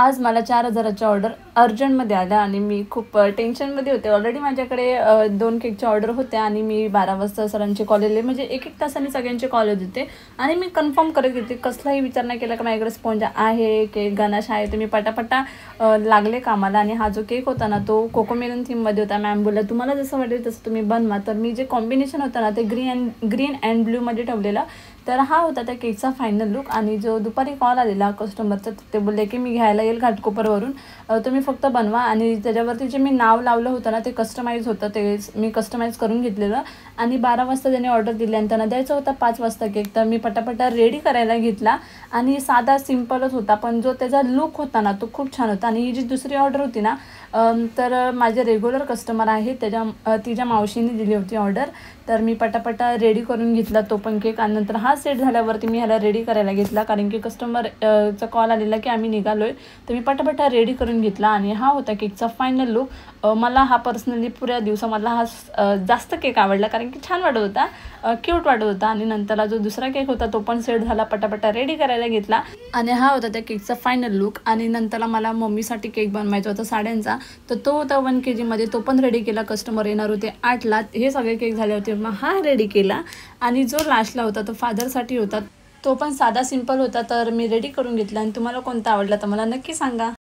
आज मला 4,000ची ऑर्डर अर्जंटमध्ये आल्या आणि मी खूप टेन्शनमध्ये होते. ऑलरेडी माझ्याकडे 2 केकच्या ऑर्डर होत्या आणि मी 12 वाजता सरांचे कॉलेजला म्हणजे 1-1 तासांनी सगळ्यांचे कॉल येत होते आणि मी कन्फर्म करत होते. कसलाही विचार नाही केला की माझ्याकडे स्पॉन्ज आहे, केक गनाश आहे. तर मी पटापटा लागले कामाला आणि हा जो केक होता ना तो कोकोमेलन थीममध्ये होता. मॅम बोलल्या, "तुम्हाला जसं वाटेल तसं तुम्ही बनवा." तर मी जे कॉम्बिनेशन होतं ना ते ग्रीन अँड ब्लूमध्ये ठेवलेलं. तर हा होता त्या केकचा फायनल लूक. आणि जो दुपारी कॉल आलेला कस्टमरचा ते बोलले की मी घ्यायला येईल घाटकोपरवरून, तुम्ही फक्त बनवा. आणि त्याच्यावरती जे मी नाव लावलं होतं ना ते कस्टमाइज होतं, ते मी कस्टमाइज करून घेतलेलं. आणि 12 वाजता त्यांनी ऑर्डर दिली आणि त्यांना द्यायचा होता 5 वाजता केक. तर मी पटापटा रेडी करायला घेतला आणि साधा सिम्पलच होता, पण जो त्याचा लूक होता ना तो खूप छान होता. आणि ही जी दुसरी ऑर्डर होती ना तर माझे रेग्युलर कस्टमर आहे तिच्या मावशीने दिली होती ऑर्डर. तर मी पटापटा रेडी करून घेतला तो पण केक. आणि नंतर हा सेट झाल्यावरती मी ह्याला रेडी करायला घेतला, कारण की कस्टमरचा कॉल आलेला की आम्ही निघालो आहे. तर मी पटापटा रेडी करून घेतला आणि हा होता केकचा फायनल लूक. मला हा पर्सनली पुऱ्या दिवसामधला हा जास्त केक आवडला, कारण की छान वाटत होता, क्यूट वाटत होता. आणि नंतरला जो दुसरा केक होता तो पण सेट झाला, पटापटा रेडी करायला घेतला. आणि हा होता त्या केकचा फायनल लूक. आणि नंतरला मला मम्मीसाठी केक बनवायचा होता साड्यांचा, तर तो होता 1 kg तो पण रेडी केला. कस्टमर येणार होते 8ला. हे सगळे केक झाले होते, मग हा रेडी केला. आणि जो लास्टला होता तो फादरसाठी होता, तो पण साधा सिंपल होता. तर मी रेडी करून घेतला. आणि तुम्हाला कोणता आवडला तर मला नक्की सांगा.